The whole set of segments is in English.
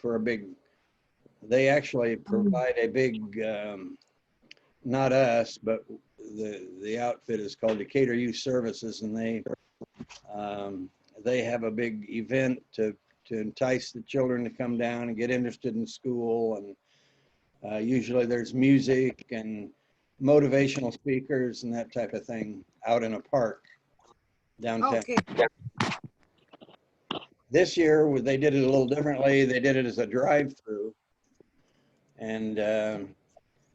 for a big, they actually provide a big, not us, but the outfit is called Decatur Youth Services, and they have a big event to entice the children to come down and get interested in school. And usually there's music and motivational speakers and that type of thing out in a park downtown. Okay. This year, they did it a little differently. They did it as a drive-through. And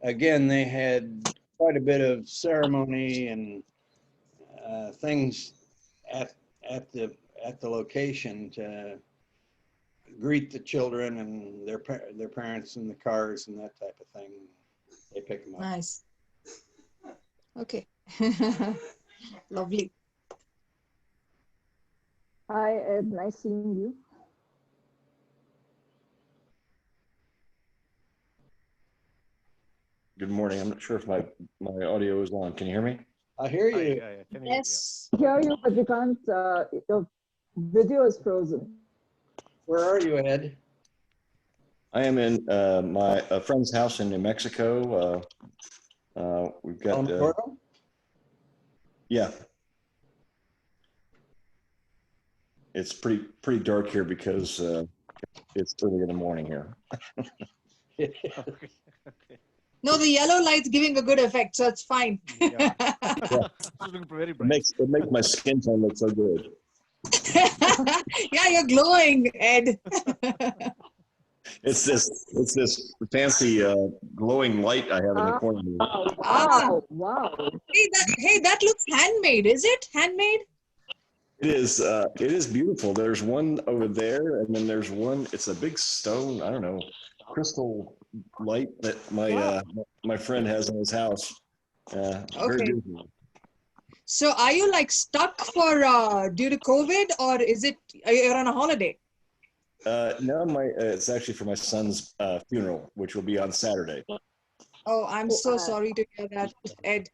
again, they had quite a bit of ceremony and things at the location to greet the children and their parents in the cars and that type of thing. They pick them up. Nice. Okay. Lovely. Hi, Ed. Nice seeing you. Good morning. I'm not sure if my audio is on. Can you hear me? I hear you. Yes. I hear you, but you can't, your video is frozen. Where are you, Ed? I am in my friend's house in New Mexico. We've got, yeah. It's pretty dark here because it's early in the morning here. No, the yellow light's giving a good effect, so it's fine. Yeah. It makes my skin tone look so good. Yeah, you're glowing, Ed. It's this fancy glowing light I have in the corner. Wow, wow. Hey, that looks handmade. Is it handmade? It is beautiful. There's one over there, and then there's one. It's a big stone. I don't know, crystal light that my friend has in his house. Very beautiful. So, are you like stuck for due to COVID, or you're on a holiday? No, it's actually for my son's funeral, which will be on Saturday. Oh, I'm so sorry to hear that, Ed.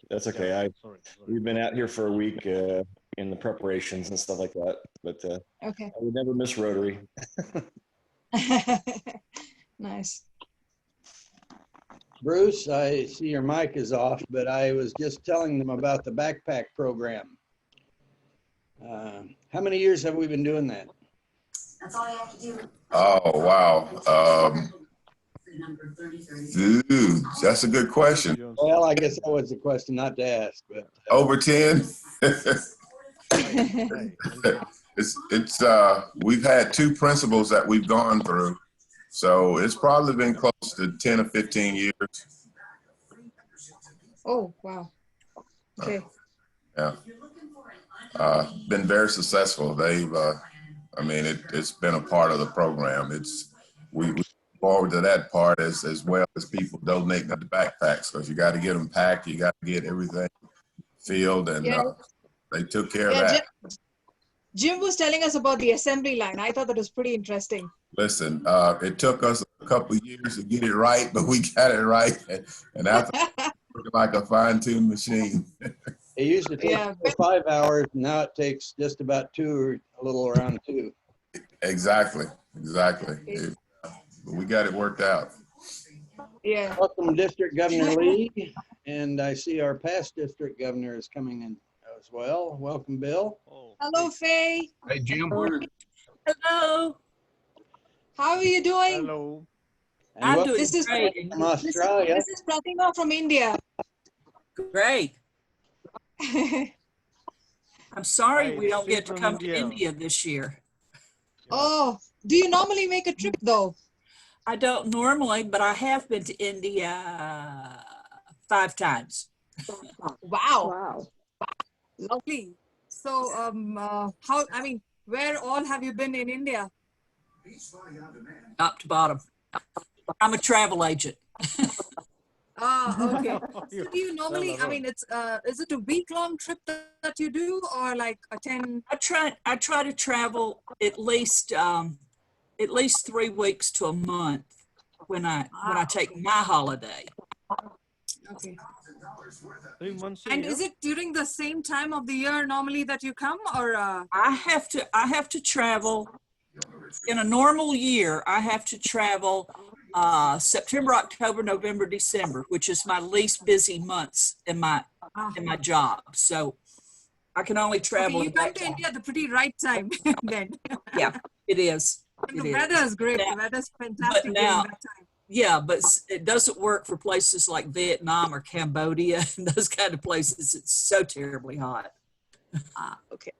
That's okay. We've been out here for a week in the preparations and stuff like that, but okay. I would never miss Rotary. Nice. Bruce, I see your mic is off, but I was just telling them about the backpack program. How many years have we been doing that? That's all you have to do. Oh, wow. Dude, that's a good question. Well, I guess that was a question not to ask, but Over 10. We've had 2 principals that we've gone through. So it's probably been close to 10 or 15 years. Oh, wow. Okay. Yeah. Been very successful. They've, I mean, it's been a part of the program. We look forward to that part as well as people donating the backpacks, because you got to get them packed. You got to get everything filled, and they took care of that. Jim was telling us about the assembly line. I thought that was pretty interesting. Listen, it took us a couple of years to get it right, but we got it right. And after working like a fine-tuned machine. It used to take 5 hours. Now it takes just about 2 or a little around 2. Exactly. But we got it worked out. Yeah. Welcome, District Governor Lee. And I see our past district governor is coming in as well. Welcome, Bill. Hello, Faye. Hey, Jim. Hello. How are you doing? Hello. I'm doing great. From Australia. This is Pratima from India. Great. I'm sorry we don't get to come to India this year. Oh, do you normally make a trip though? I don't normally, but I have been to India 5 times. Wow. Lovely. So, where all have you been in India? Top to bottom. I'm a travel agent. Okay. So do you normally, is it a week-long trip that you do, or like a 10? I try to travel at least 3 weeks to a month when I take my holiday. Okay. 3 months a And year? is it during the same time of the year normally that you come, or? I have to travel in a normal year, I have to travel September, October, November, December, which is my least busy months in my job. So I can only travel. Okay, you in come that to time. India at the pretty right time then. Yeah, it is. And the weather is great. The weather's fantastic during now, that time. yeah, but it doesn't work for places like Vietnam or Cambodia and those kind of places. It's so terribly hot. Okay.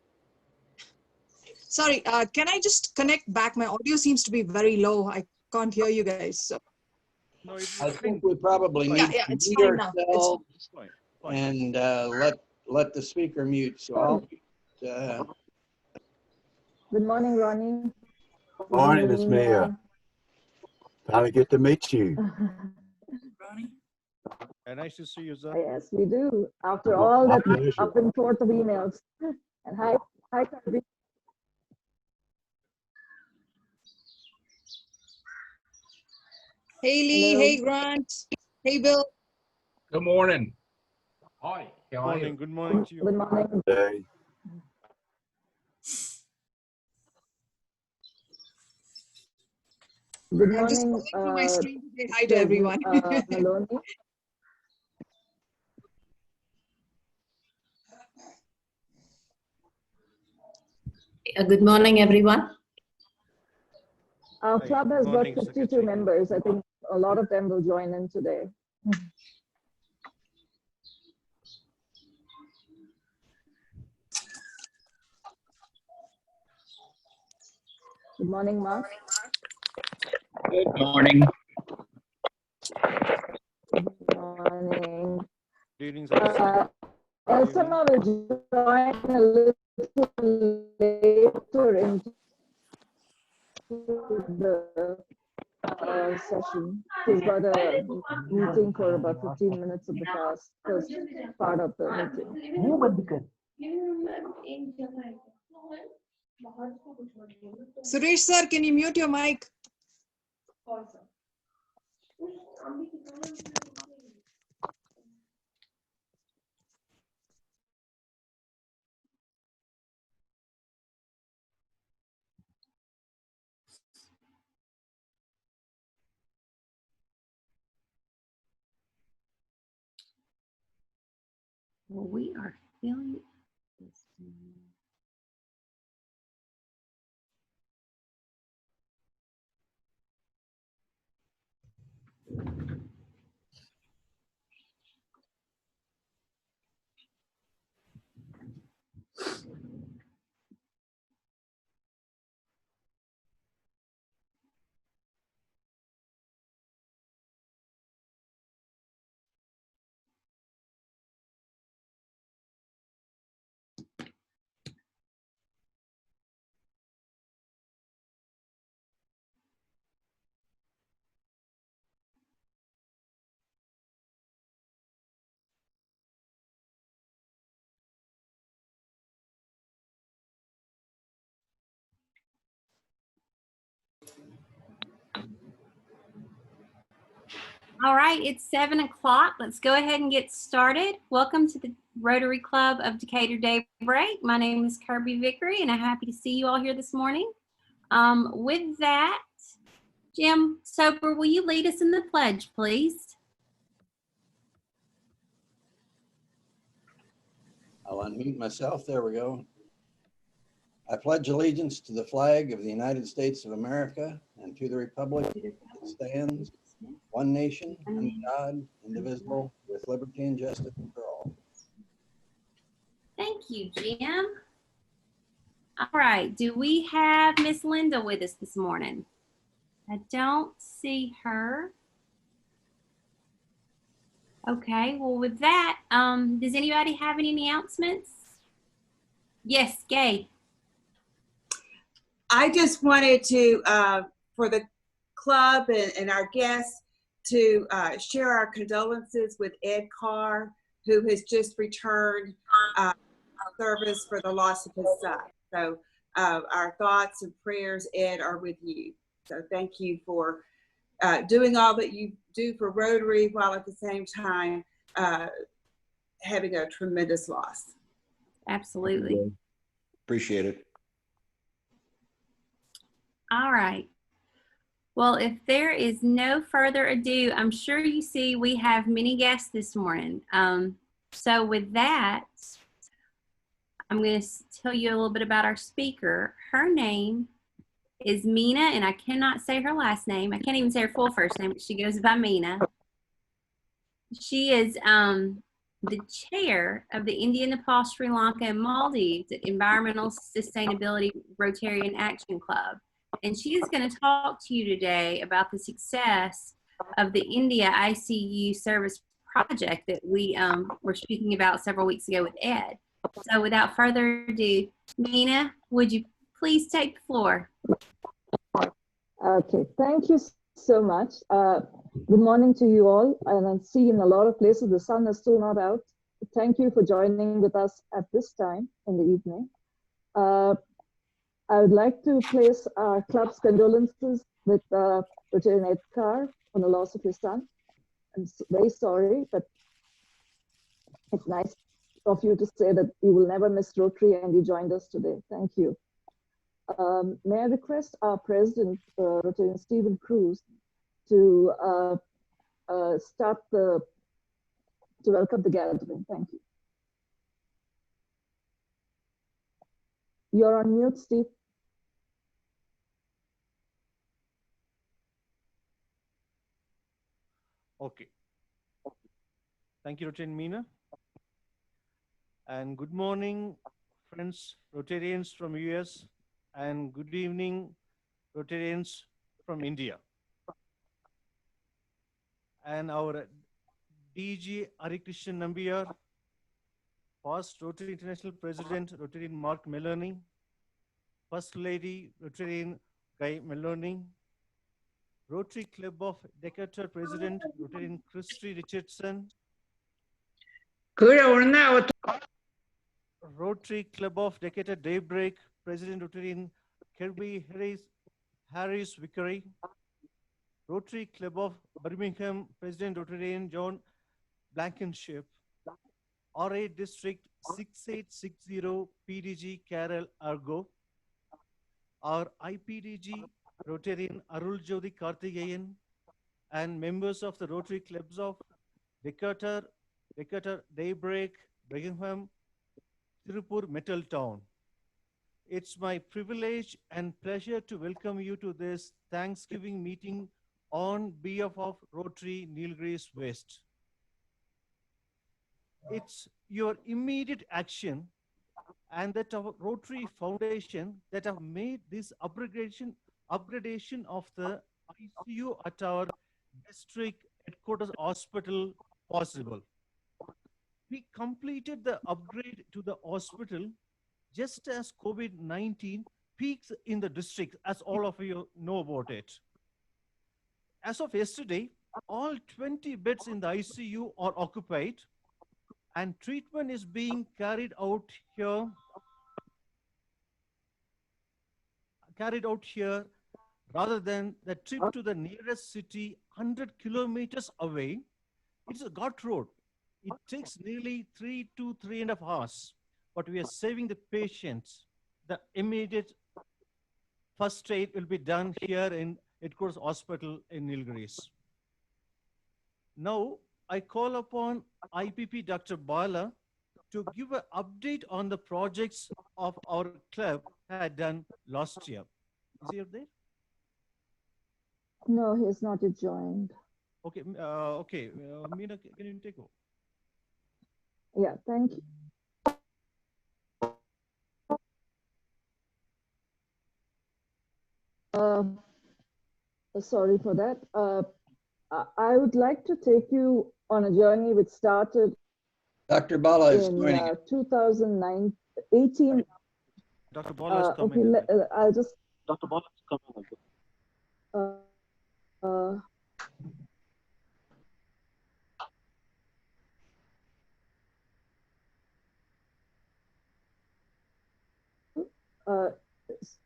Sorry, can I just connect back? My audio seems to be very low. I can't hear you guys. So. No, it's I fine. think we probably need Yeah, to it's mute fine now. ourselves It's fine. Fine. and let the speaker mute. So I'll mute, Good morning, Ronnie. Good Morning, it's Mia. Finally get to meet you. Ronnie? Nice to see you, sir. Yes, we do. After all that up and forth of emails. And hi, Kirby. Haley, Hello. hey Grant, hey Bill. Good morning. Hi, how are you? Good morning to you. Good morning. Hey, Good I'm just morning, going through my screen to say hi to everyone. Maloney. Good morning, everyone. Our Hi, club good has got morning, 52 Secretary. members. I think a lot of them will join in today. Good morning, Mark. Good morning. Good morning. Greetings, officer. Elsa will join a little later into the session. She's got a meeting for about 15 minutes of the first part of the meeting. Suresh sir, can you mute your mic? Well, we are feeling this. All right, it's 7 o'clock. Let's go ahead and get started. Welcome to the Rotary Club of Decatur Daybreak. My name is Kirby Vickery, and I'm happy to see you all here this morning. With that, Jim Soper, will you lead us in the pledge, please? I'll unmute myself. There we go. I pledge allegiance to the flag of the United States of America and to the republic that stands, one nation, under God, indivisible, with liberty and justice for all. Thank you, Jim. All right, do we have Miss Linda with us this morning? I don't see her. Okay, well with that, does anybody have any announcements? Yes, Gay. I just wanted to, for the club and our guests, to share our condolences with Ed Carr, who has just returned service for the loss of his son. So our thoughts and prayers, Ed, are with you. So thank you for doing all that you do for Rotary while at the same time having a tremendous loss. Absolutely. Appreciate it. All right. Well, if there is no further ado, I'm sure you see we have many guests this morning. So with that, I'm going to tell you a little bit about our speaker. Her name is Mina, and I cannot say her last name. I can't even say her full first name, but she goes by Mina. She is the chair of the India, Nepal, Sri Lanka, and Maldives Environmental Sustainability Rotarian Action Club. And she is going to talk to you today about the success of the India ICU service project that we were speaking about several weeks ago with Ed. So without further ado, Mina, would you please take the floor? Okay, thank you so much. Good morning to you all. And I see in a lot of places the sun is still not out. Thank you for joining with us at this time in the evening. I would like to place our club's condolences with Rotarian Ed Carr on the loss of his son. I'm very sorry, but it's nice of you to say that you will never miss Rotary and you joined us today. Thank you. May I request our president, Rotarian Stephen Cruz, to welcome the gathering. Thank you. You're on mute, Steve. Okay. Thank you, Rotarian Mina. And good morning, friends, Rotarians from US, and good evening, Rotarians from India. And our DG Harikrishnan Nambiar, past Rotary International President, Rotarian Mark Meloni, First Lady, Rotarian Guy Meloni, Rotary Club of Decatur President, Rotarian Christy Richardson, Rotary Club of Decatur Daybreak, President Rotarian Kirby Harris Vickery, Rotary Club of Birmingham, President Rotarian John Blankenship, RA District 6860 PDG Carol Argo, our IPDG Rotarian Arul Jyoti Karthikeyan, and members of the Rotary Clubs of Decatur, Decatur Daybreak, Birmingham, Tirupur, Metal Town. It's my privilege and pleasure to welcome you to this Thanksgiving meeting on behalf of Rotary Nilgiris West. It's your immediate action and that our Rotary Foundation that have made this upgradation of the ICU at our district headquarters hospital possible. We completed the upgrade to the hospital just as COVID-19 peaks in the district, as all of you know about it. As of yesterday, all 20 beds in the ICU are occupied and treatment is being carried out here rather than the trip to the nearest city 100 kilometers away. It's a gut road. It takes nearly 3 to 3.5 hours, but we are saving the patients. The immediate first aid will be done here in headquarters hospital in Nilgiris. Now, I call upon IPP Dr. Bala to give an update on the projects of our club had done last year. Is he there? No, he's not yet joined. Okay, Mina, can you take over? Yeah, thank you. Sorry for that. I would like to take you on a journey which started Dr. Bala is in joining. 2018. Dr. Bala is coming. Okay, I'll just. Dr. Bala is coming.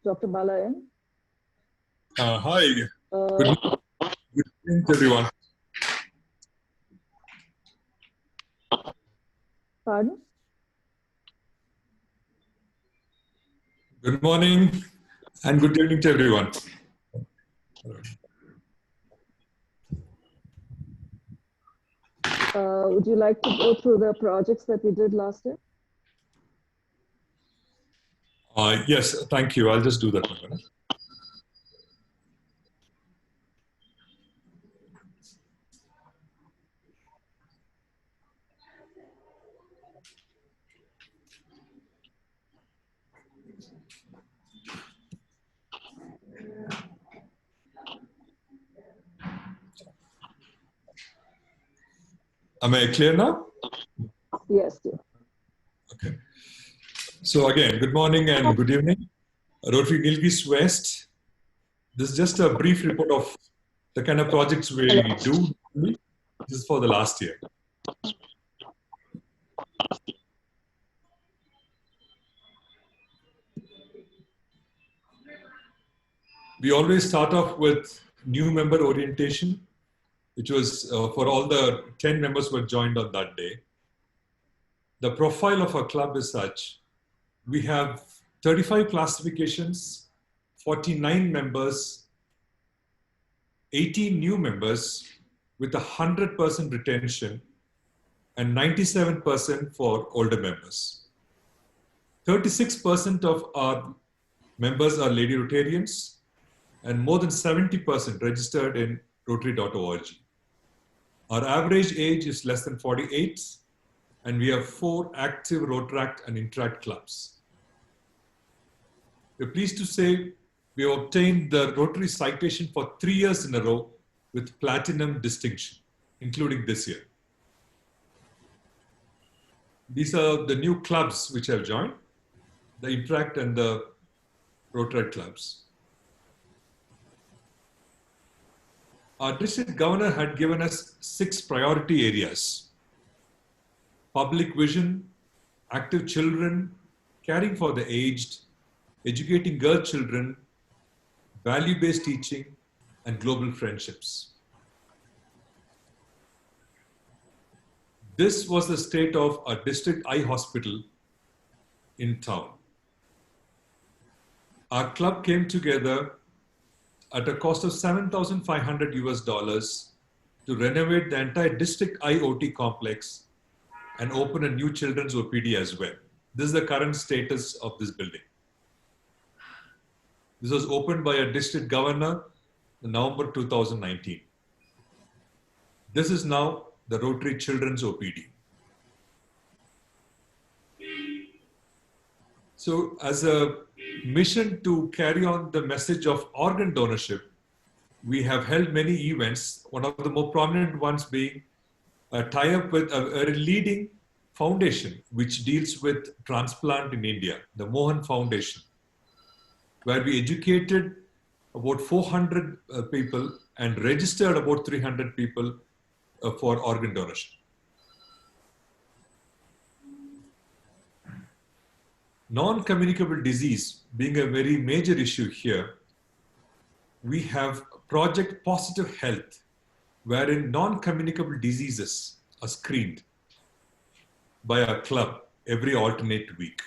Dr. Bala in? Hi. Good evening, everyone. Pardon? Good morning. And good evening to everyone. Would you like to go through the projects that we did last year? Yes, thank you. I'll just do that. Am I clear now? Yes, dear. Okay. So again, good morning and good evening. Rotary Nilgiris West. This is just a brief report of the kind of projects we do. This is for the last year. We always start off with new member orientation, which was for all the 10 members who had joined on that day. The profile of our club is such. We have 35 classifications, 49 members, 18 new members with 100% retention and 97% for older members. 36% of our members are Lady Rotarians and more than 70% registered in Rotary.org. Our average age is less than 48 and we have 4 active Rotaract and Interact clubs. We're pleased to say we have obtained the Rotary citation for 3 years in a row with platinum distinction, including this year. These are the new clubs which have joined, the Interact and the Rotary clubs. Our district governor had given us 6 priority areas: public vision, active children, caring for the aged, educating girl children, value-based teaching, and global friendships. This was the state of our district eye hospital in town. Our club came together at a cost of $7,500 US to renovate the entire district IoT complex and open a new children's OPD as well. This is the current status of this building. This was opened by a district governor in November 2019. This is now the Rotary Children's OPD. So as a mission to carry on the message of organ donorship, we have held many events, one of the more prominent ones being a tie-up with a leading foundation which deals with transplant in India, the Mohan Foundation, where we educated about 400 people and registered about 300 people for organ donation. Non-communicable disease being a very major issue here, we have Project Positive Health, wherein non-communicable diseases are screened by our club every alternate week.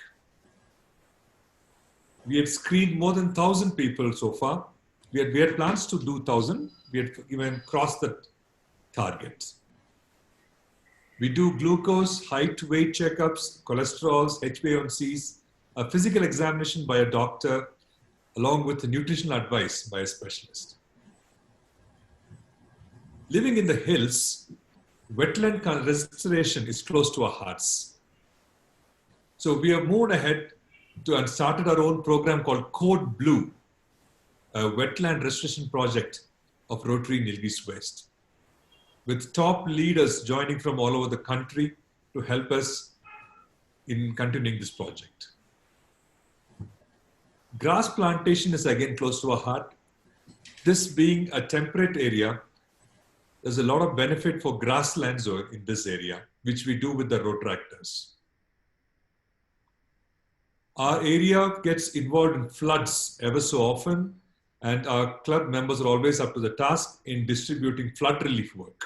We had screened more than 1,000 people so far. We had plans to do 1,000. We had even crossed the target. We do glucose, height, weight checkups, cholesterols, HbA1cs, a physical examination by a doctor, along with nutritional advice by a specialist. Living in the hills, wetland restoration is close to our hearts. So we have moved ahead and started our own program called Code Blue, a wetland restoration project of Rotary Nilgiris West, with top leaders joining from all over the country to help us in continuing this project. Grass plantation is again close to our heart. This being a temperate area, there's a lot of benefit for grasslands in this area, which we do with the Rotaractors. Our area gets involved in floods ever so often, and our club members are always up to the task in distributing flood relief work.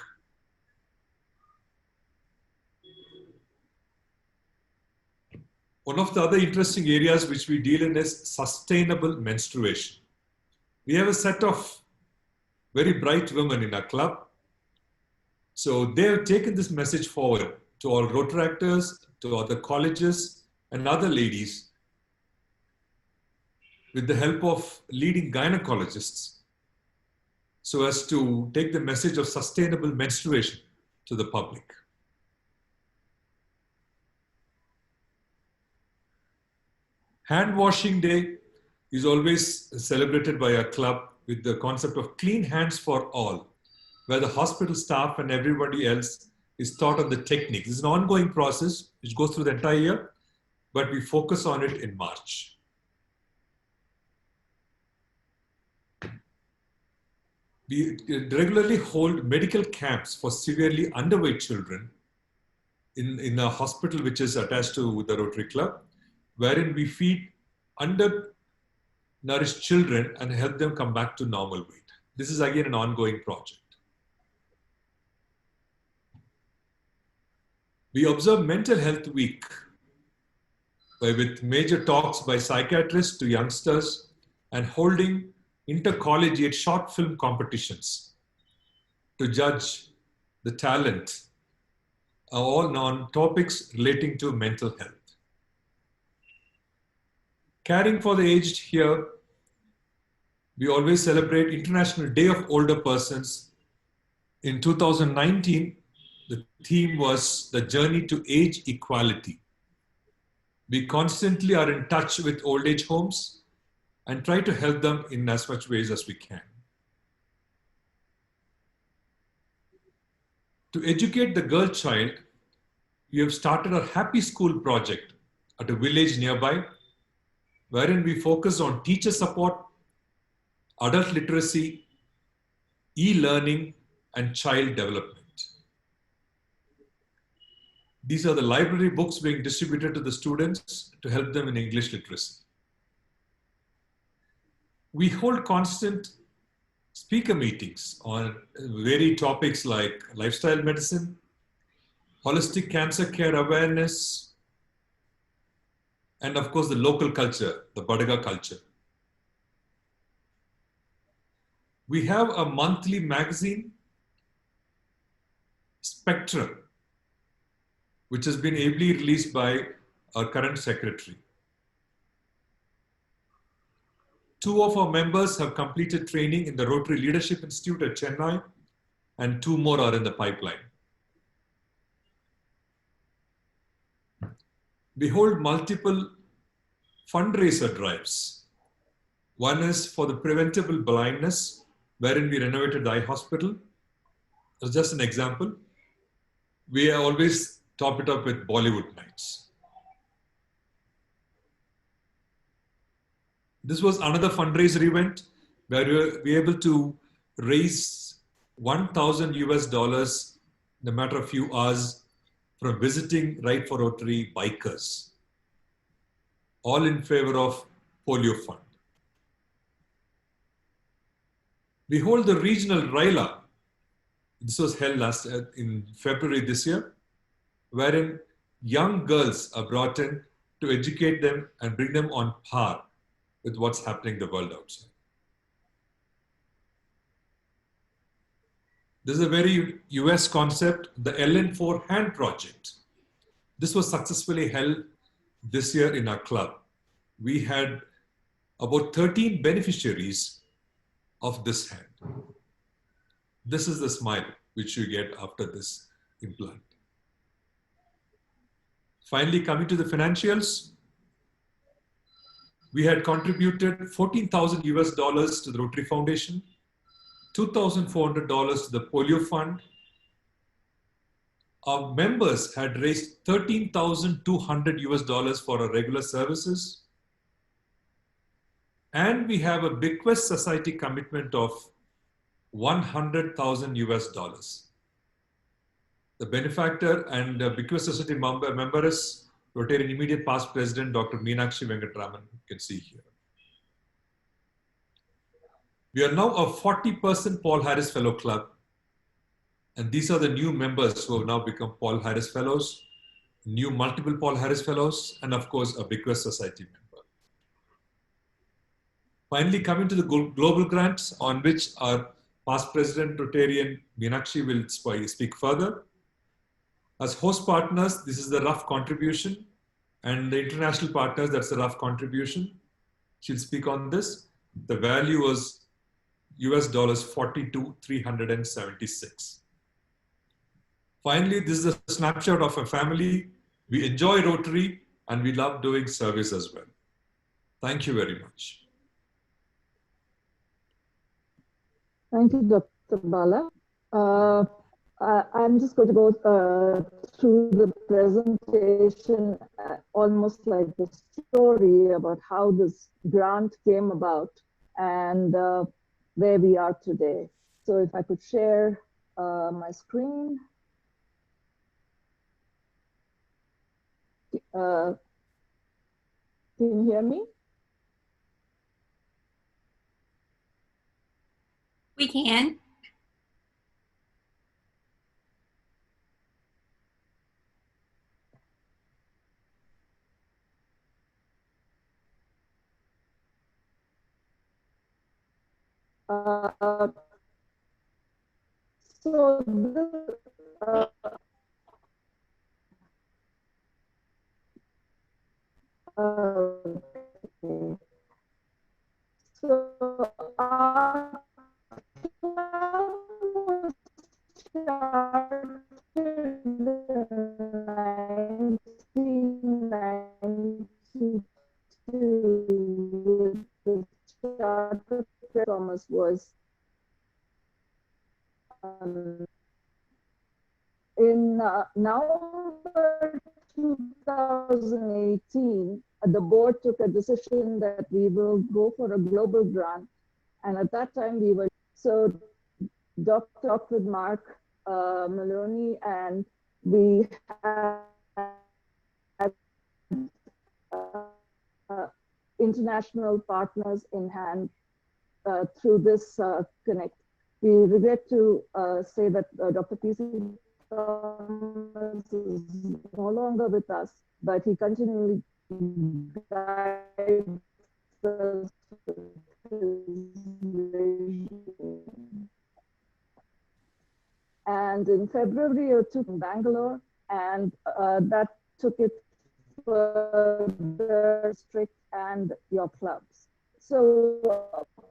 One of the other interesting areas which we deal in is sustainable menstruation. We have a set of very bright women in our club. So they have taken this message forward to all Rotaractors, to other colleges and other ladies with the help of leading gynecologists so as to take the message of sustainable menstruation to the public. Hand washing day is always celebrated by our club with the concept of clean hands for all, where the hospital staff and everybody else is taught on the technique. This is an ongoing process which goes through the entire year, but we focus on it in March. We regularly hold medical camps for severely underweight children in a hospital which is attached to the Rotary Club, wherein we feed undernourished children and help them come back to normal weight. This is again an ongoing project. We observe Mental Health Week with major talks by psychiatrists to youngsters and holding intercollegiate short film competitions to judge the talent, all on topics relating to mental health. Caring for the aged here, we always celebrate International Day of Older Persons. In 2019, the theme was the journey to age equality. We constantly are in touch with old age homes and try to help them in as much ways as we can. To educate the girl child, we have started a Happy School project at a village nearby, wherein we focus on teacher support, adult literacy, e-learning, and child development. These are the library books being distributed to the students to help them in English literacy. We hold constant speaker meetings on varied topics like lifestyle medicine, holistic cancer care awareness, and of course the local culture, the Badaga culture. We have a monthly magazine, Spectrum, which has been ably released by our current secretary. 2 of our members have completed training in the Rotary Leadership Institute at Chennai, and 2 more are in the pipeline. We hold multiple fundraiser drives. One is for the preventable blindness, wherein we renovated the eye hospital. That's just an example. We always top it up with Bollywood nights. This was another fundraiser event where we were able to raise $1,000 in a matter of few hours from visiting Right for Rotary bikers, all in favor of Polio Fund. We hold the regional RILA. This was held in February this year, wherein young girls are brought in to educate them and bring them on par with what's happening in the world outside. This is a very US concept, the LN4 Hand Project. This was successfully held this year in our club. We had about 13 beneficiaries of this hand. This is the smile which you get after this implant. Finally, coming to the financials, we had contributed $14,000 to the Rotary Foundation, $2,400 to the Polio Fund. Our members had raised $13,200 for our regular services. And we have a Bequest Society commitment of $100,000. The benefactor and Bequest Society member is Rotarian immediate past president, Dr. Meenakshi Venkataraman, you can see here. We are now a 40% Paul Harris Fellow Club. And these are the new members who have now become Paul Harris Fellows, new multiple Paul Harris Fellows, and of course, a Bequest Society member. Finally, coming to the global grants, on which our past president, Rotarian Meenakshi, will speak further. As host partners, this is the rough contribution, and the international partners, that's the rough contribution. She'll speak on this. The value was US dollars 42,376. Finally, this is a snapshot of a family. We enjoy Rotary and we love doing service as well. Thank you very much. Thank you, Dr. Bala. I'm just going to go through the presentation, almost like the story about how this grant came about and where we are today. So if I could share my screen. Can you hear me? We can. So okay. So our club was started in 1992 with the charter Thomas was in November 2018, the board took a decision that we will go for a global grant. And at that time we were, so Dr. with Mark Maloney, and we had international partners in hand through this connect. We regret to say that Dr. P.C. Thomas is no longer with us, but he continually guides us with his vision. And in February, I took in Bangalore, and that took it further strict and your clubs. So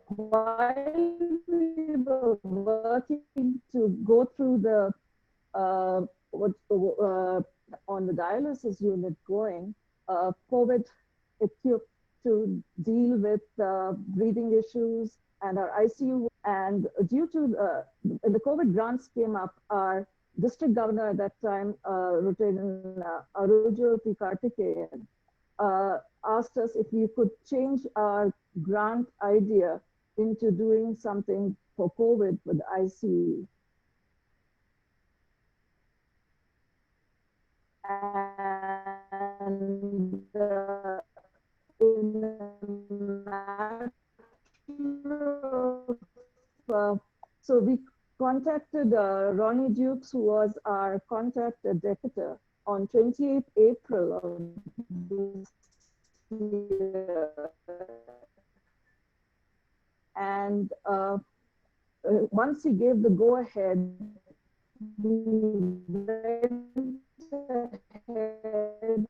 while we were working to go through the on the dialysis unit going, COVID equipped to deal with breathing issues and our ICU. And due to when the COVID grants came up, our district governor at that time, Rotarian Arujyoti Kartikeyan, asked us if we could change our grant idea into doing something for COVID with ICU. And in a matter of, so we contacted Ronnie Dukes, who was our contact at Decatur, on 28th April of this year. And once he gave the go-ahead, we went ahead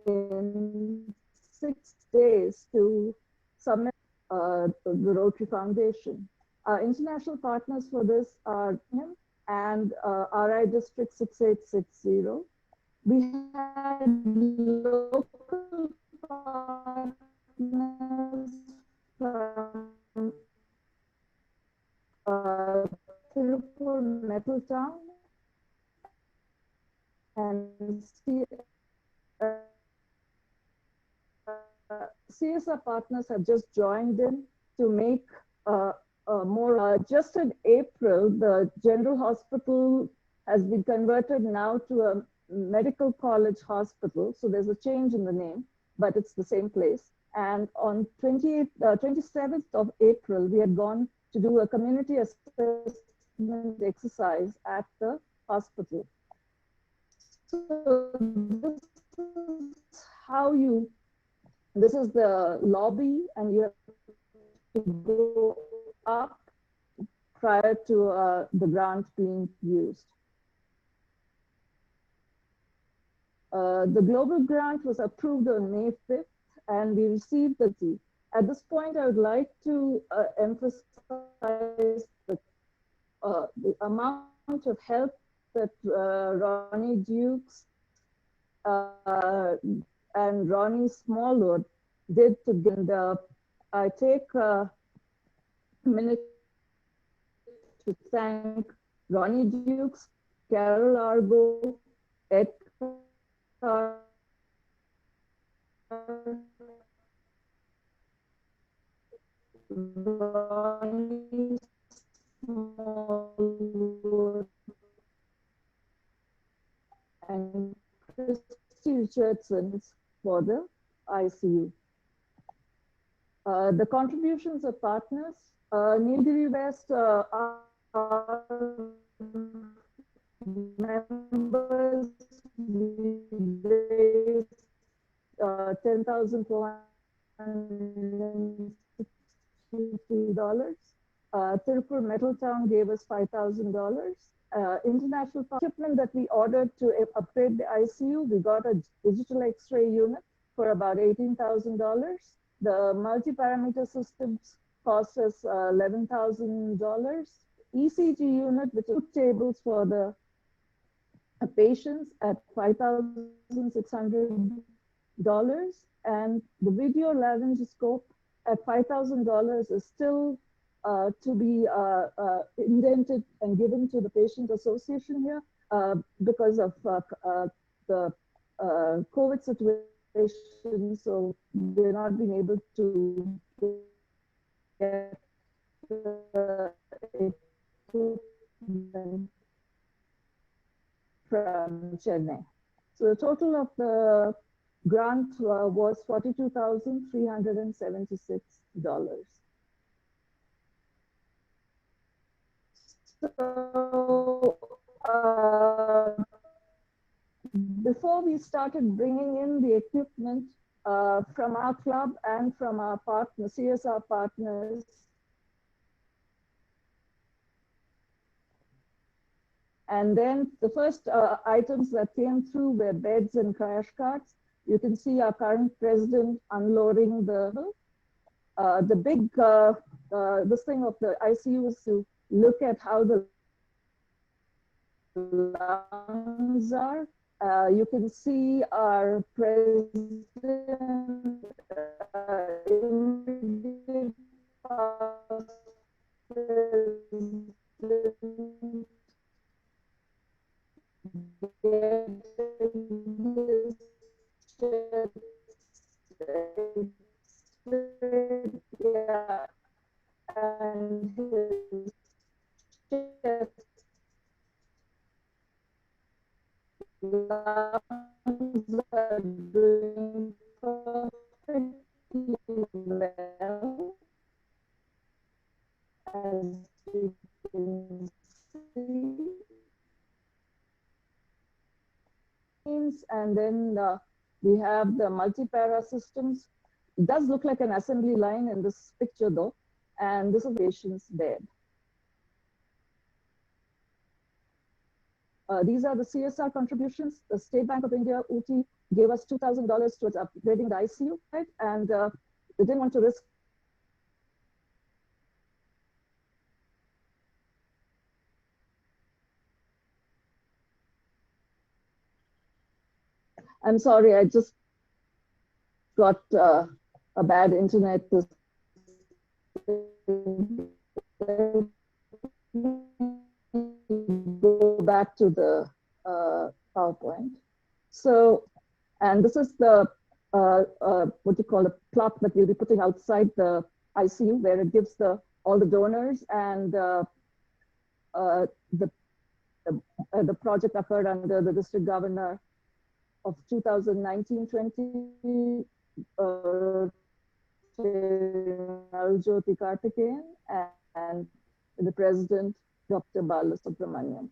in 6 days to submit the Rotary Foundation. Our international partners for this are him and RI District 6860. We had local partners from Tirupur Metal Town and CSR partners have just joined in to make more. Just in April, the General Hospital has been converted now to a medical college hospital. So there's a change in the name, but it's the same place. And on 27th of April, we had gone to do a community assessment exercise at the hospital. So this is the lobby, and you have to go up prior to the grant being used. The global grant was approved on May 5th, and we received the T. At this point, I would like to emphasize the amount of help that Ronnie Dukes and Ronnie Smallwood did to get up. I take a minute to thank Ronnie Dukes, Carol Argo, Ed Carr, Ronnie Smallwood, and Christy Richardson for the ICU. The contributions of partners, Nilgiris West are members, we raised $10,463. Tirupur Metal Town gave us $5,000. International equipment that we ordered to upgrade the ICU, we got a digital X-ray unit for about $18,000. The multi-parameter systems cost us $11,000. ECG unit, which is tables for the patients at $5,600. And the video laryngoscope at $5,000 is still to be indented and given to the patient association here because of the COVID situation. So we're not being able to get the equipment from Chennai. So the total of the grant was $42,376. So before we started bringing in the equipment from our club and from our partners, CSR partners, and then the first items that came through were beds and crash carts. You can see our current president unloading the big this thing of the ICU is to look at how the lungs are. You can see our president and his chest lungs are doing perfectly well, as you can see. And then we have the multi-para systems. It does look like an assembly line in this picture though, and this is patient's bed. These are the CSR contributions. The State Bank of India, UTI, gave us $2,000 towards upgrading the ICU, right? And they didn't want to risk. I'm sorry, I just got a bad internet. Go back to the PowerPoint. So, and this is the, what you call a plaque that we'll be putting outside the ICU, where it gives all the donors, and the project occurred under the district governor of 2019-20, Naljoti Karthikeyan, and the president, Dr. Balasubramanian.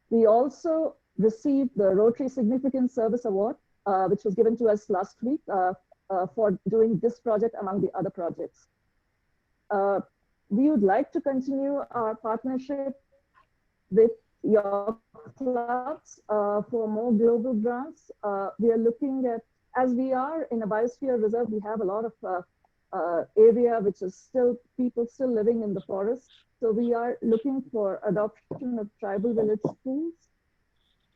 We also received the Rotary Significant Service Award, which was given to us last week for doing this project among the other projects. We would like to continue our partnership with your clubs for more global grants. We are looking at, as we are in a biosphere reserve, we have a lot of area which is still, people still living in the forest. So we are looking for adoption of tribal village schools.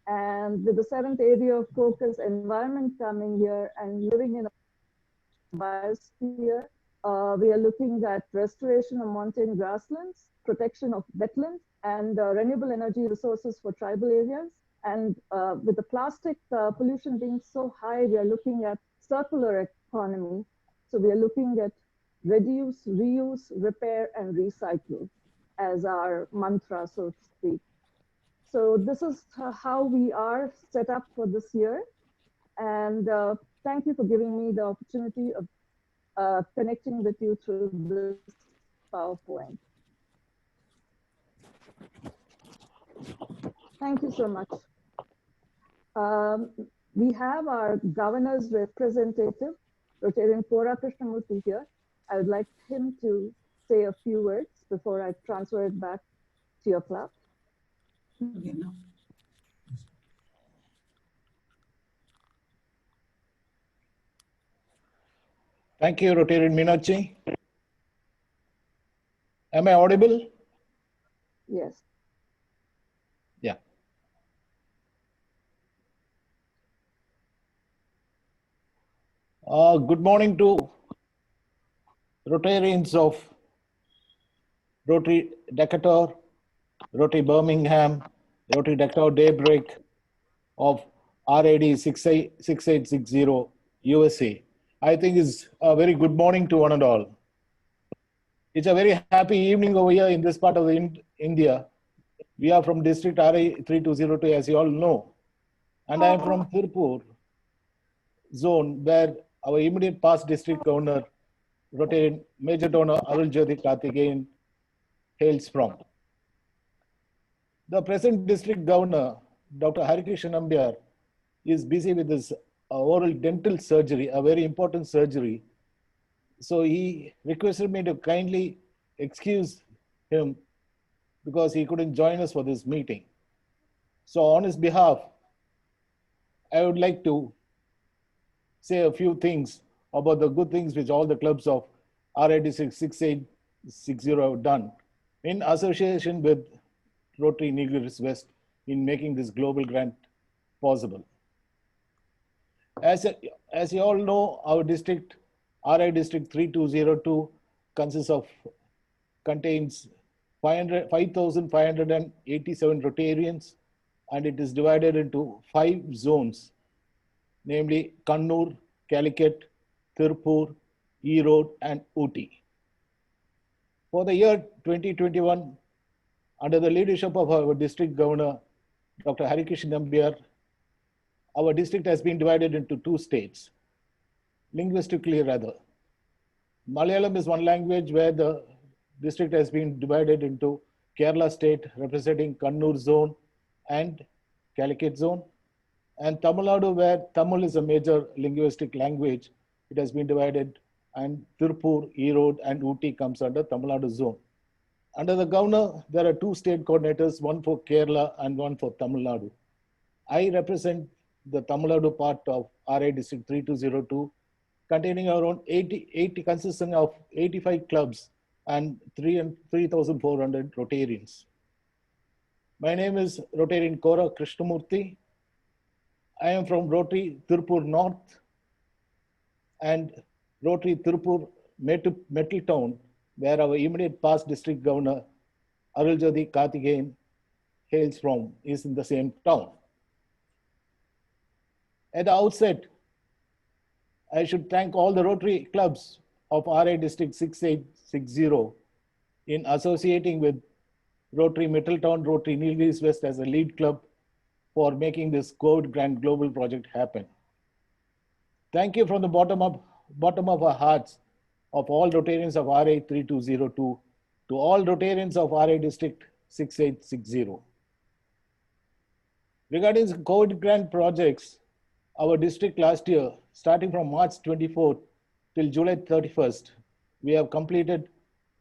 And with the 7th area of focus, environment coming here and living in a biosphere, we are looking at restoration of montane grasslands, protection of wetlands, and renewable energy resources for tribal areas. And with the plastic pollution being so high, we are looking at circular economy. So we are looking at reduce, reuse, repair, and recycle as our mantra, so to speak. So this is how we are set up for this year. And thank you for giving me the opportunity of connecting with you through this PowerPoint. Thank you so much. We have our governor's representative, Rotarian Kora Krishnamurthy here. I would like him to say a few words before I transfer it back to your club. Thank you, Rotarian Meenakshi. Am I audible? Yes. Yeah. Good morning to Rotarians of Rotary Decatur, Rotary Birmingham, Rotary Decatur Daybreak of RAD 6860 USA. I think it's a very good morning to one and all. It's a very happy evening over here in this part of the India. We are from District RA 3202, as you all know. And I am from Tirupur zone, where our immediate past district governor, Rotarian Major Donor Aruljothi Karthikeyan, hails from. The present district governor, Dr. Harikrishan Nambiar, is busy with his oral dental surgery, a very important surgery. So he requested me to kindly excuse him because he couldn't join us for this meeting. So on his behalf, I would like to say a few things about the good things which all the clubs of RID 6860 have done in association with Rotary Nilgiris West in making this global grant possible. As you all know, our district, RI District 3202, contains 5,587 Rotarians, and it is divided into 5 zones, namely Kannur, Calicut, Tirupur, Erode, and Ooty. For the year 2021, under the leadership of our district governor, Dr. Harikrishan Nambiar, our district has been divided into 2 states, linguistically rather. Malayalam is one language where the district has been divided into Kerala state representing Kannur zone and Calicut zone, and Tamil Nadu, where Tamil is a major linguistic language, it has been divided, and Tirupur, Erode, and Ooty comes under Tamil Nadu zone. Under the governor, there are 2 state coordinators, one for Kerala and one for Tamil Nadu. I represent the Tamil Nadu part of RI District 3202, containing around consisting of 85 clubs and 3,400 Rotarians. My name is Rotarian Kora Krishnamurthy. I am from Rotary Tirupur North and Rotary Tirupur Metal Town, where our immediate past district governor, Aruljothi Karthikeyan, hails from, is in the same town. At the outset, I should thank all the Rotary clubs of RI District 6860 in associating with Rotary Middletown, Rotary Nilgiris West as a lead club for making this COVID Grant Global project happen. Thank you from the bottom of our hearts of all Rotarians of RI 3202 to all Rotarians of RI District 6860. Regarding the COVID grant projects, our district last year, starting from March 24th till July 31st, we have completed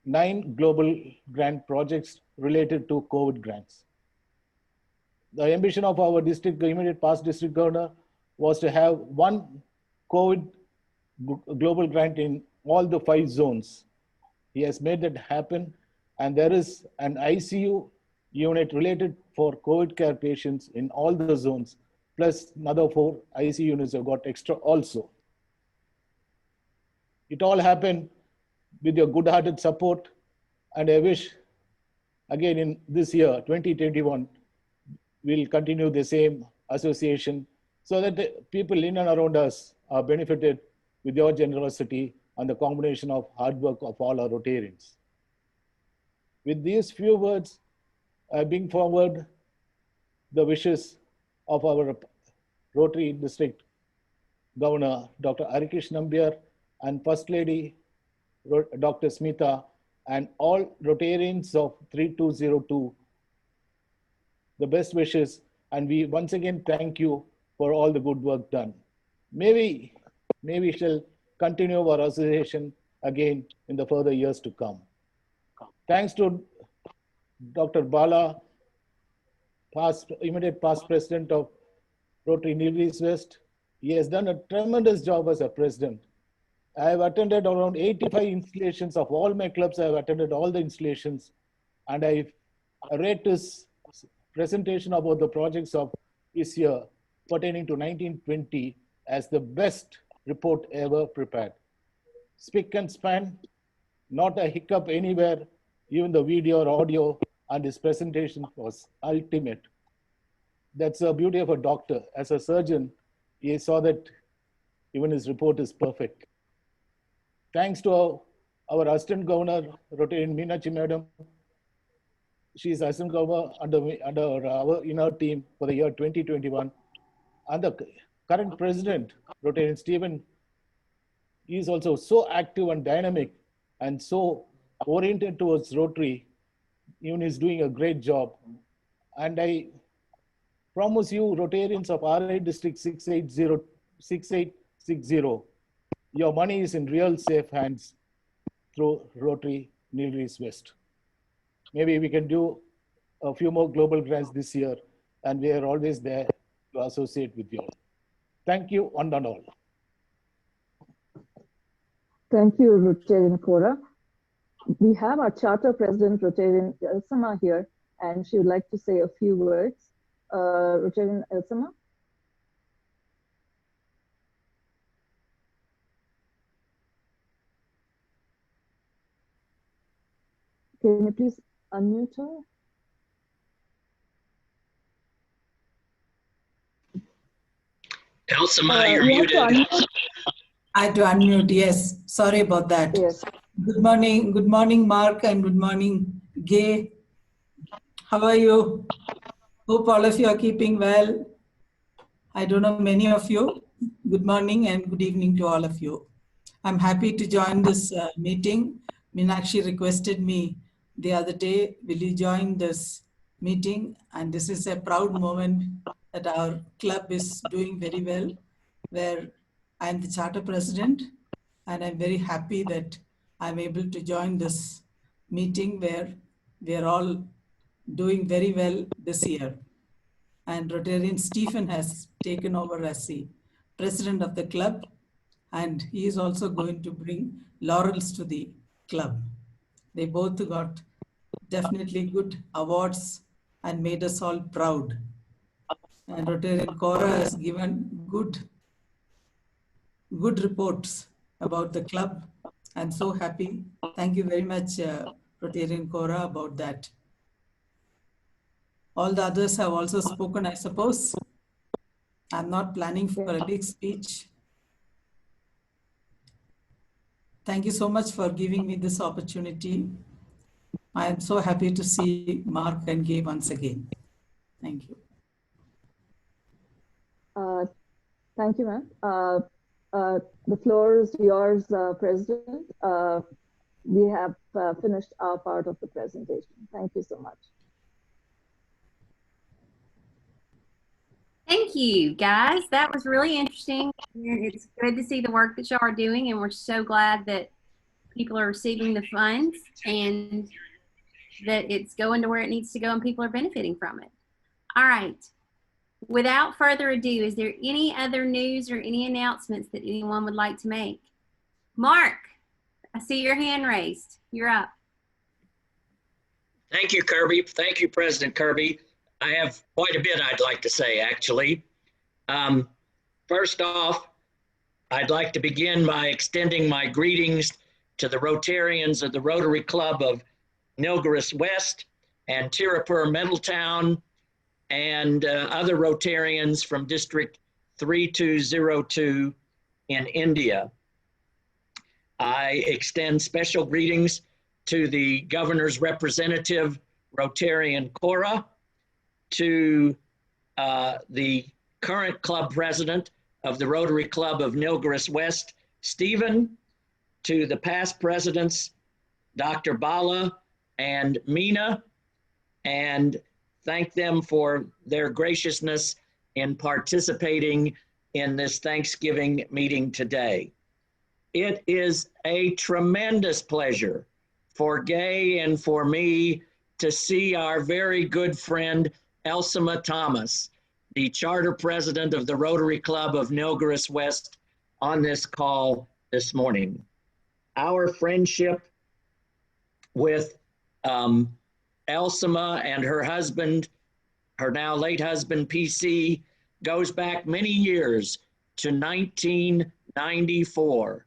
9 global grant projects related to COVID grants. The ambition of our district, immediate past district governor, was to have one COVID global grant in all the 5 zones. He has made that happen, and there is an ICU unit related for COVID care patients in all the zones, plus another 4 ICU units have got extra also. It all happened with your good-hearted support, and I wish again in this year, 2021, we'll continue the same association so that the people in and around us are benefited with your generosity and the combination of hard work of all our Rotarians. With these few words, I bring forward the wishes of our Rotary District Governor, Dr. Arikesh Nambiar, and First Lady, Dr. Smita, and all Rotarians of 3202, the best wishes, and we once again thank you for all the good work done. Maybe we shall continue our association again in the further years to come. Thanks to Dr. Bala, immediate past president of Rotary Nilgiris West. He has done a tremendous job as a president. I have attended around 85 installations of all my clubs. I have attended all the installations, and I read his presentation about the projects of this year pertaining to 1920 as the best report ever prepared. Spick and span, not a hiccup anywhere, even the video or audio, and his presentation was ultimate. That's the beauty of a doctor. As a surgeon, he saw that even his report is perfect. Thanks to our Assistant Governor, Rotarian Meenakshi Madam. She is Assistant Governor in our team for the year 2021. And the current President, Rotarian Stephen, he is also so active and dynamic and so oriented towards Rotary. Even is doing a great job. And I promise you, Rotarians of RA District 6860, your money is in real safe hands through Rotary Nilgiris West. Maybe we can do a few more global grants this year, and we are always there to associate with you all. Thank you, one and all. Thank you, Rotarian Kora. We have our charter president, Rotarian Elsama, here, and she would like to say a few words. Rotarian Elsama? Can you please unmute her? Elsama, you're muted. I had to unmute, yes. Sorry about that. Yes. Good morning, Mark, and good morning, Gay. How are you? Hope all of you are keeping well. I don't know many of you. Good morning and good evening to all of you. I'm happy to join this meeting. Meenakshi requested me the other day, will you join this meeting? And this is a proud moment that our club is doing very well, where I'm the charter president, and I'm very happy that I'm able to join this meeting where we are all doing very well this year. And Rotarian Stephen has taken over as the president of the club, and he is also going to bring laurels to the club. They both got definitely good awards and made us all proud. And Rotarian Kora has given good reports about the club. I'm so happy. Thank you very much, Rotarian Kora, about that. All the others have also spoken, I suppose. I'm not planning for a big speech. Thank you so much for giving me this opportunity. I am so happy to see Mark and Gay once again. Thank you. Thank you, ma'am. The floor is yours, President. We have finished our part of the presentation. Thank you so much. you, guys. That was really interesting. It's good to see the work that y'all are doing, and we're so glad that people are receiving the funds and that it's going to where it needs to go and people are benefiting from it. All right. Without further ado, is there any other news or any announcements that anyone would like to make? Mark, I see your hand raised. You're up. Thank you, Kirby. Thank you, President Kirby. I have quite a bit I'd like to say, actually. First off, I'd like to begin by extending my greetings to the Rotarians of the Rotary Club of Nilgiris West and Tirupur Middletown and other Rotarians from District 3202 in India. I extend special greetings to the Governor's Representative Rotarian Cora, to the current club president of the Rotary Club of Nilgiris West, Stephen, to the past presidents, Dr. Bala and Mina, and thank them for their graciousness in participating in this Thanksgiving meeting today. It is a tremendous pleasure for Gay and for me to see our very good friend Elsima Thomas, the charter president of the Rotary Club of Nilgiris West, on this call this morning. Our friendship with Elsima and her husband, her now late husband, PC, goes back many years to 1994.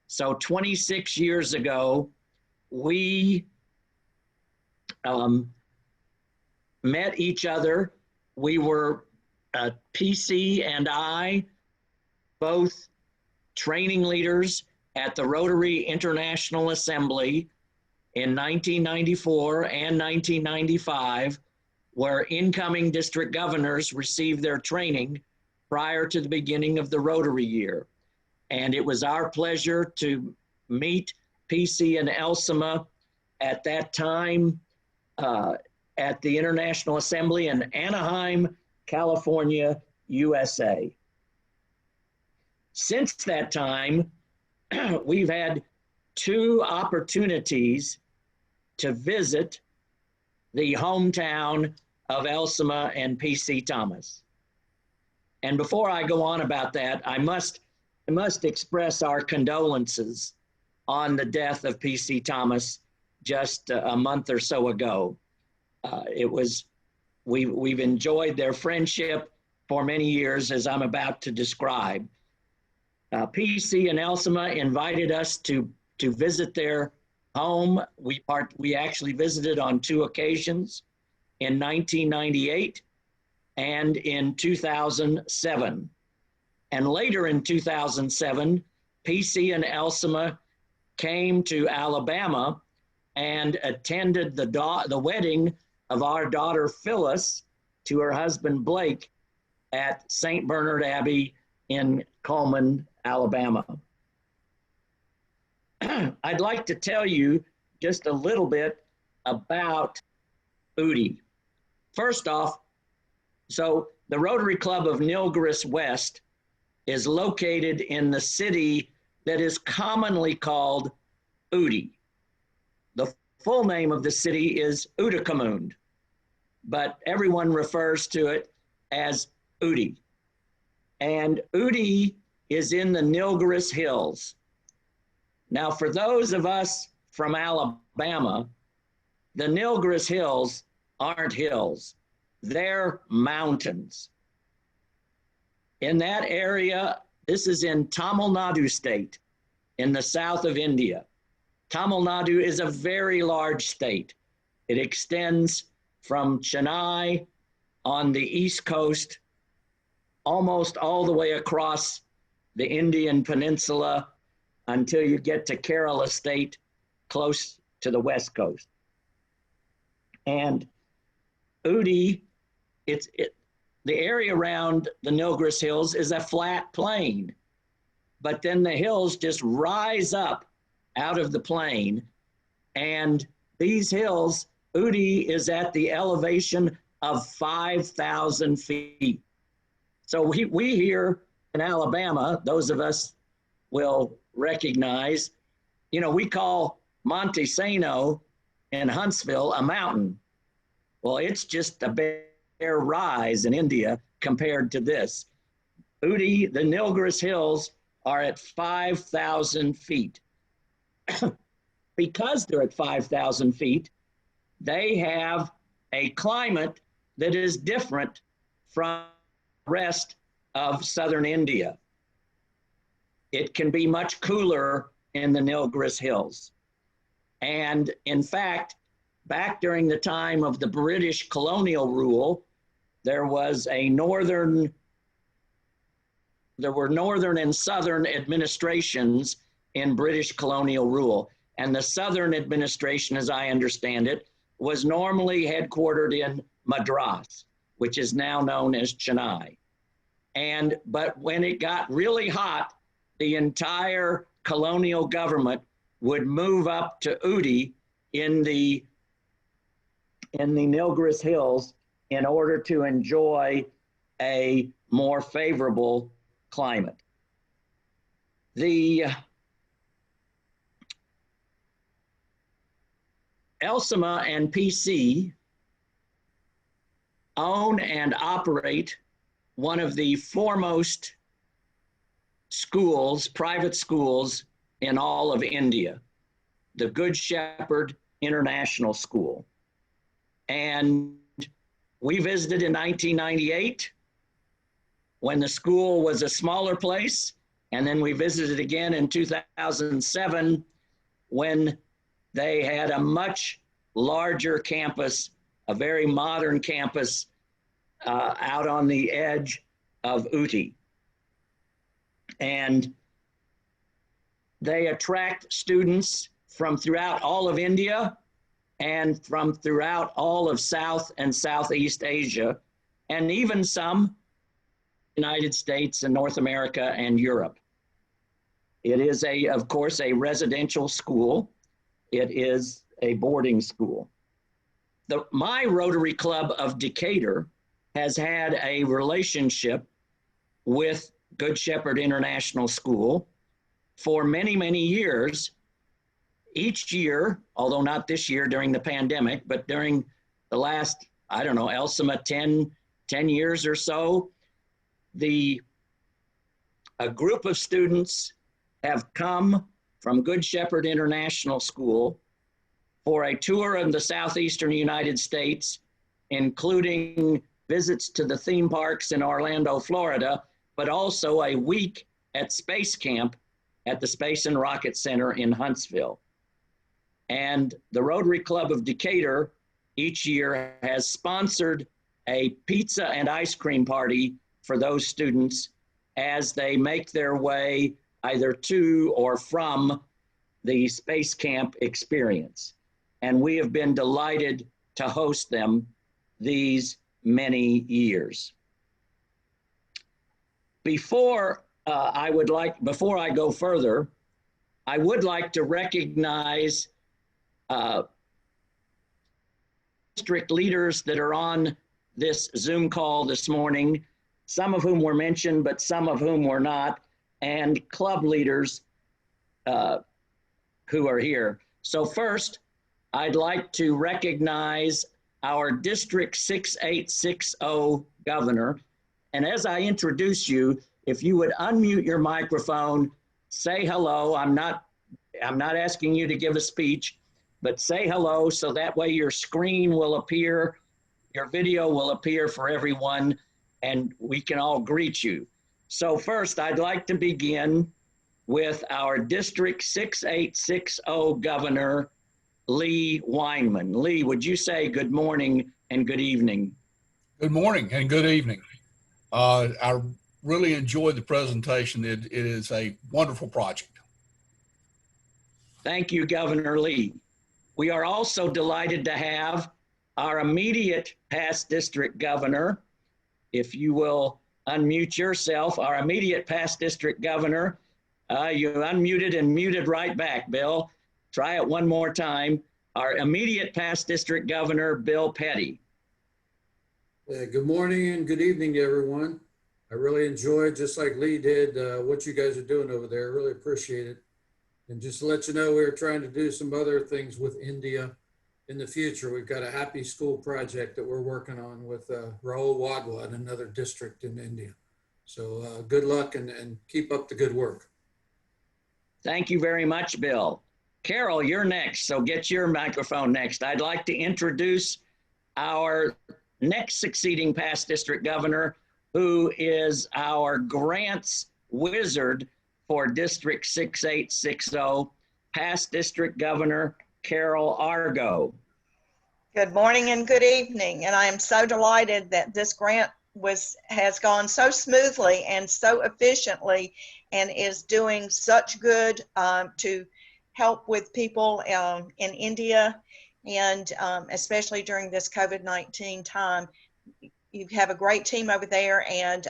So 26 years ago, we met each other. We were, PC and I, both training leaders at the Rotary International Assembly in 1994 and 1995, where incoming district governors received their training prior to the beginning of the Rotary year. And it was our pleasure to meet PC and Elsima at that time at the International Assembly in Anaheim, California, USA. Since that time, we've had 2 opportunities to visit the hometown of Elsima and PC Thomas. And before I go on about that, I must express our condolences on the death of PC Thomas just a month or so ago. We've enjoyed their friendship for many years, as I'm about to describe. PC and Elsima invited us to visit their home. We actually visited on 2 occasions, in 1998 and in 2007. And later in 2007, PC and Elsima came to Alabama and attended the wedding of our daughter Phyllis to her husband Blake at St. Bernard Abbey in Coleman, Alabama. I'd like to tell you just a little bit about UDI. First off, so the Rotary Club of Nilgiris West is located in the city that is commonly called UDI. The full name of the city is Udakamund, but everyone refers to it as UDI. And UDI is in the Nilgiris Hills. Now, for those of us from Alabama, the Nilgiris Hills aren't hills, they're mountains. In that area, this is in Tamil Nadu state, in the south of India. Tamil Nadu is a very large state. It extends from Chennai on the east coast, almost all the way across the Indian peninsula until you get to Kerala state, close to the west coast. And UDI, the area around the Nilgiris Hills is a flat plain, but then the hills just rise up out of the plain. And these hills, UDI is at the elevation of 5,000 feet. So we here in Alabama, those of us will recognize, you know, we call Monte Sano in Huntsville a mountain. Well, it's just a bare rise in India compared to this. Uti, the Nilgiris Hills, are at 5,000 feet. Because they're at 5,000 feet, they have a climate that is different from the rest of southern India. It can be much cooler in the Nilgiris Hills. And in fact, back during the time of the British colonial rule, there were northern and southern administrations in British colonial rule. And the southern administration, as I understand it, was normally headquartered in Madras, which is now known as Chennai. But when it got really hot, the entire colonial government would move up to Uti in the Nilgiris Hills in order to enjoy a more favorable climate. The ELSIMA and PC own and operate one of the foremost schools, private schools in all of India, the Good Shepherd International School. And we visited in 1998 when the school was a smaller place. And then we visited again in 2007 when they had a much larger campus, a very modern campus out on the edge of Uti. And they attract students from throughout all of India and from throughout all of South and Southeast Asia, and even some United States and North America and Europe. It is, of course, a residential school. It is a boarding school. My Rotary Club of Decatur has had a relationship with Good Shepherd International School for many, many years. Each year, although not this year during the pandemic, but during the last, I don't know, ELSIMA 10 years or so, a group of students have come from Good Shepherd International School for a tour of the southeastern United States, including visits to the theme parks in Orlando, Florida, but also a week at Space Camp at the Space and Rocket Center in Huntsville. And the Rotary Club of Decatur each year has sponsored a pizza and ice cream party for those students as they make their way either to or from the Space Camp experience. And we have been delighted to host them these many years. Before I go further, I would like to recognize district leaders that are on this Zoom call this morning, some of whom were mentioned, but some of whom were not, and club leaders who are here. So first, I'd like to recognize our District 6860 governor. And as I introduce you, if you would unmute your microphone, say hello. I'm not asking you to give a speech, but say hello so that way your screen will appear, your video will appear for everyone, and we can all greet you. So first, I'd like to begin with our District 6860 Governor, Lee Weinman. Lee, would you say good morning and good evening? Good morning and good evening. I really enjoyed the presentation. It is a wonderful project. Thank you, Governor Lee. We are also delighted to have our immediate past district governor, if you will unmute yourself, our immediate past district governor. You unmuted and muted right back, Bill. Try it one more time. Our immediate past district governor, Bill Petty. Good morning and good evening to everyone. I really enjoyed, just like Lee did, what you guys are doing over there. I really appreciate it. And just to let you know, we're trying to do some other things with India in the future. We've got a Happy School project that we're working on with Rahul Wadhwa in another district in India. So good luck and keep up the good work. Thank you very much, Bill. Carol, you're next, so get your microphone next. I'd like to introduce our next succeeding past district governor, who is our grants wizard for District 6860, past district governor, Carol Argo. Good morning and good evening. And I am so delighted that this grant has gone so smoothly and so efficiently and is doing such good to help with people in India, and especially during this COVID-19 time. You have a great team over there, and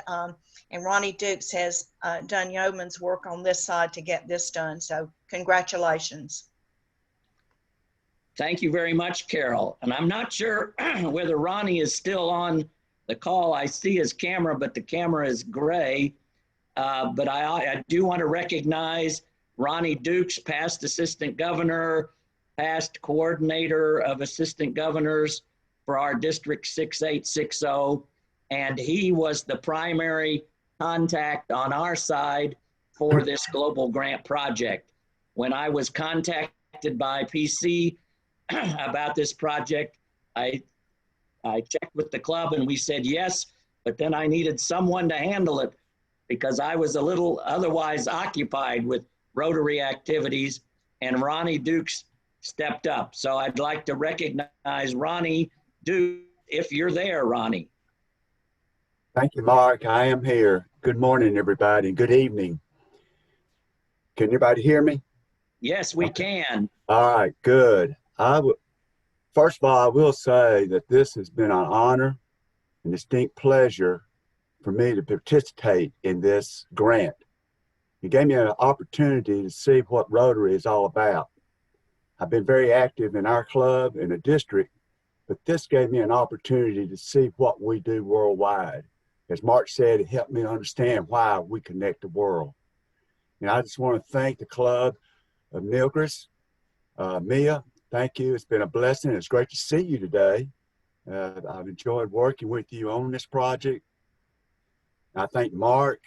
Ronnie Dukes has done yeoman's work on this side to get this done. So congratulations. Thank you very much, Carol. And I'm not sure whether Ronnie is still on the call. I see his camera, but the camera is gray. But I do want to recognize Ronnie Dukes, past assistant governor, past coordinator of assistant governors for our District 6860. And he was the primary contact on our side for this global grant project. When I was contacted by PC about this project, I checked with the club and we said yes, but then I needed someone to handle it because I was a little otherwise occupied with Rotary activities, and Ronnie Dukes stepped up. So I'd like to recognize Ronnie Dukes, if you're there, Ronnie. Thank you, Mark. I am here. Good morning, everybody. Good evening. Can everybody hear me? Yes, we can. All right, good. First of all, I will say that this has been an honor and distinct pleasure for me to participate in this grant. It gave me an opportunity to see what Rotary is all about. I've been very active in our club in the district, but this gave me an opportunity to see what we do worldwide. As Mark said, it helped me understand why we connect the world. And I just want to thank the club of Nilgiris. Mia, thank you. It's been a blessing. It's great to see you today. I've enjoyed working with you on this project. I thank Mark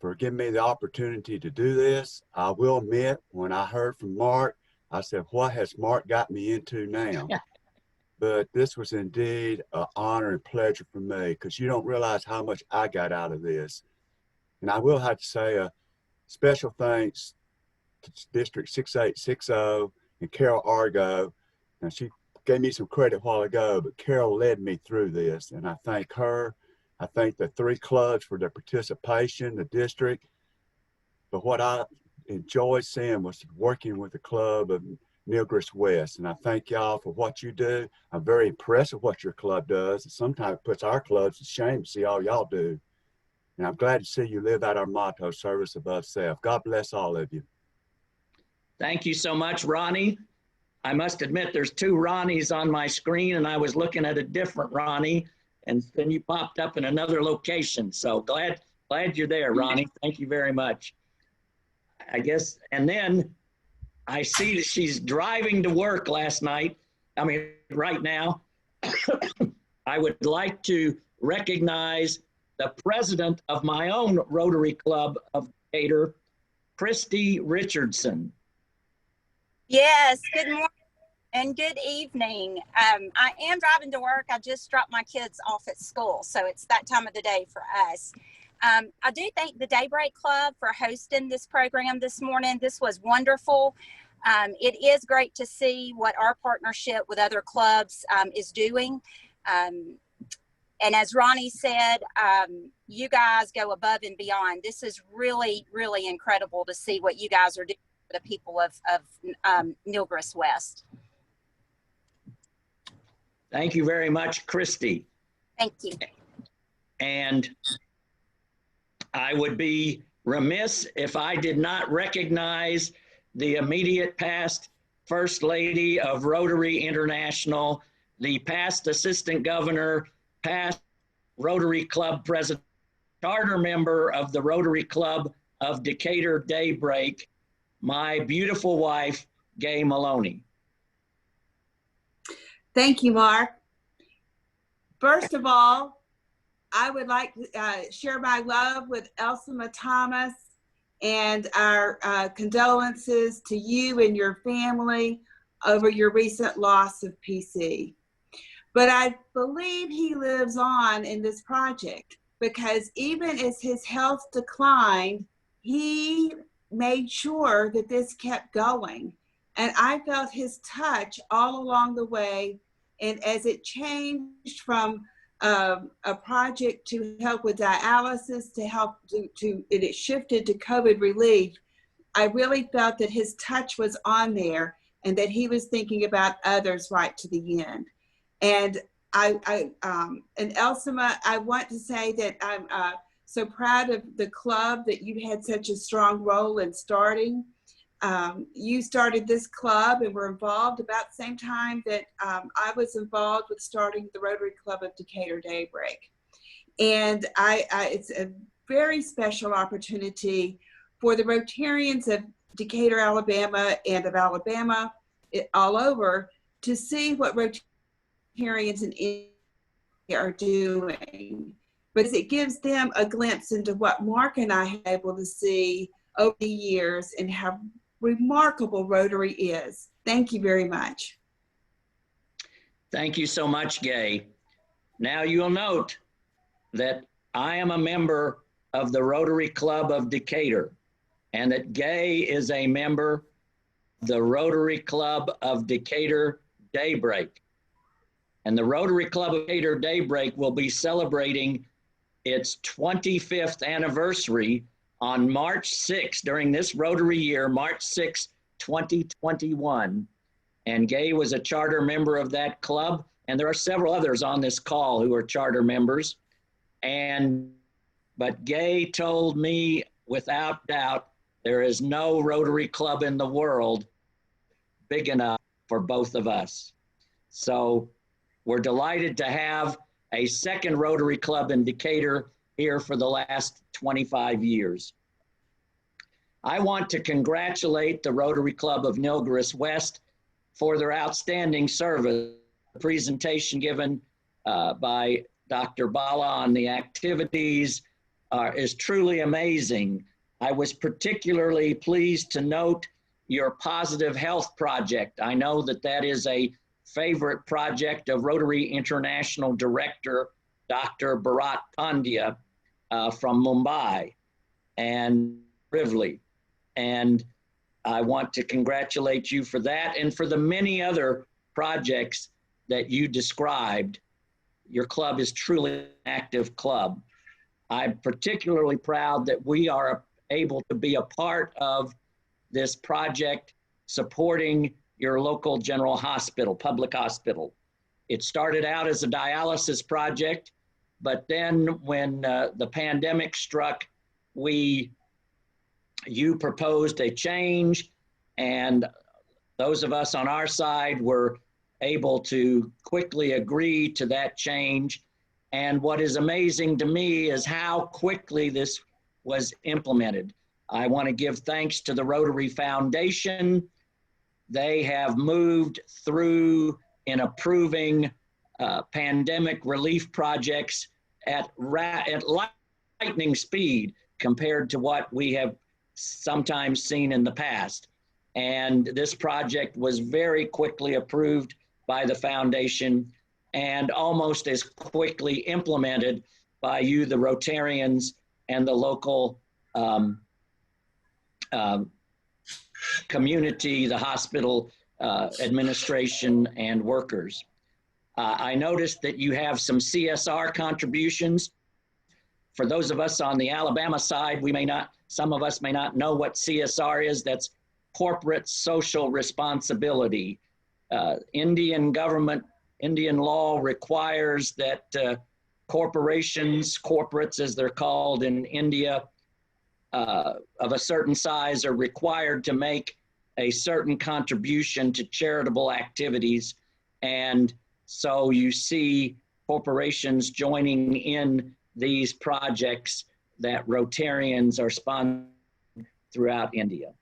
for giving me the opportunity to do this. I will admit, when I heard from Mark, I said, what has Mark got me into now? But this was indeed an honor and pleasure for me, because you don't realize how much I got out of this. And I will have to say a special thanks to District 6860 and Carol Argo. Now, she gave me some credit a while ago, but Carol led me through this, and I thank her. I thank the three clubs for their participation, the district. But what I enjoyed seeing was working with the club of Nilgiris West. And I thank y'all for what you do. I'm very impressed with what your club does. And sometimes it puts our clubs to shame to see all y'all do. And I'm glad to see you live out our motto, service above self. God bless all of you. Thank you so much, Ronnie. I must admit there's two Ronnies on my screen, and I was looking at a different Ronnie, and then you popped up in another location. So glad you're there, Ronnie. Thank you very much. I guess, and then I see that she's driving to work right now. I would like to recognize the president of my own Rotary Club of Decatur, Christy Richardson. Yes, good morning and good evening. I am driving to work. I just dropped my kids off at school, so it's that time of the day for us. I do thank the Daybreak Club for hosting this program this morning. This was wonderful. It is great to see what our partnership with other clubs is doing. And as Ronnie said, you guys go above and beyond. This is really, really incredible to see what you guys are doing for the people of Nilgiris West. Thank you very much, Christy. Thank you. And I would be remiss if I did not recognize the immediate past First Lady of Rotary International, the past Assistant Governor, past Rotary Club President, charter member of the Rotary Club of Decatur Daybreak, my beautiful wife, Gay Maloney. Thank you, Mark. First of all, I would like to share my love with Elsima Thomas and our condolences to you and your family over your recent loss of PC. But I believe he lives on in this project because even as his health declined, he made sure that this kept going. And I felt his touch all along the way. And as it changed from a project to help with dialysis to help it shifted to COVID relief, I really felt that his touch was on there and that he was thinking about others right to the end. And and Elsima, I want to say that I'm so proud of the club that you had such a strong role in starting. You started this club and were involved about the same time that I was involved with starting the Rotary Club of Decatur Daybreak. And it's a very special opportunity for the Rotarians of Decatur, Alabama, and of Alabama all over to see what Rotarians in India are doing, because it gives them a glimpse into what Mark and I have been able to see over the years and how remarkable Rotary is. Thank you very much. Thank you so much, Gay. Now you'll note that I am a member of the Rotary Club of Decatur and that Gay is a member of the Rotary Club of Decatur Daybreak. And the Rotary Club of Decatur Daybreak will be celebrating its 25th anniversary on March 6th, during this Rotary year, March 6, 2021. And Gay was a charter member of that club. And there are several others on this call who are charter members. But Gay told me without doubt, there is no Rotary club in the world big enough for both of us. So we're delighted to have a second Rotary Club in Decatur here for the last 25 years. I want to congratulate the Rotary Club of Nilgiris West for their outstanding service. The presentation given by Dr. Bala on the activities is truly amazing. I was particularly pleased to note your Positive Health Project. I know that that is a favorite project of Rotary International Director, Dr. Bharat Pandya from Mumbai and Rivli. And I want to congratulate you for that and for the many other projects that you described. Your club is truly an active club. I'm particularly proud that we are able to be a part of this project supporting your local general hospital, public hospital. It started out as a dialysis project, but then when the pandemic struck, you proposed a change, and those of us on our side were able to quickly agree to that change. And what is amazing to me is how quickly this was implemented. I want to give thanks to the Rotary Foundation. They have moved through in approving pandemic relief projects at lightning speed compared to what we have sometimes seen in the past. And this project was very quickly approved by the foundation and almost as quickly implemented by you, the Rotarians, and the local community, the hospital administration and workers. I noticed that you have some CSR contributions. For those of us on the Alabama side, some of us may not know what CSR is. That's corporate social responsibility. Indian law requires that corporates as they're called in India, of a certain size are required to make a certain contribution to charitable activities. And so you see corporations joining in these projects that Rotarians are sponsoring throughout India.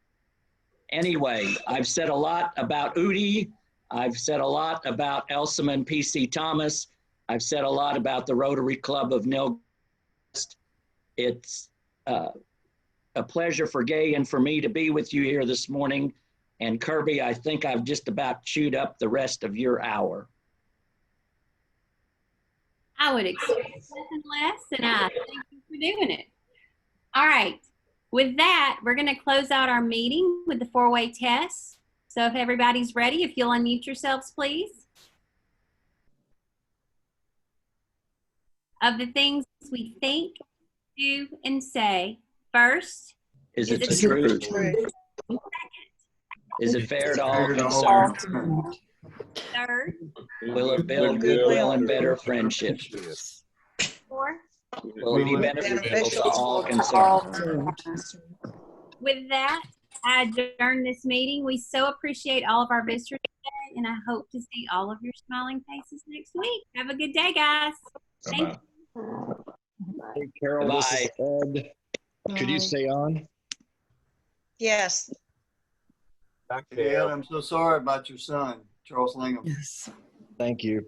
Anyway, I've said a lot about UDI. I've said a lot about Elsaman P.C. Thomas. I've said a lot about the Rotary Club of Nilgiris. It's a pleasure for Gay and for me to be with you here this morning. And Kirby, I think I've just about chewed up the rest of your hour. I would expect nothing less, and I thank you for doing it. All right. With that, we're going to close out our meeting with the four-way test. So if everybody's ready, if you'll unmute yourselves, please. Of the things we think, do, and say, first, is it the truth? Second, is it fair to all concerned? Third, will it build goodwill and better friendships? Fourth, will it be beneficial to all concerned? With that, I adjourn this meeting. We so appreciate all of our visitors today, and I hope to see all of your smiling faces next week. Have a good day, guys. Thank you. Hey, Carol, this is Ed. Could you stay on? Yes. Dr. Ed, I'm so sorry about your son, Charles Lingham. Thank you.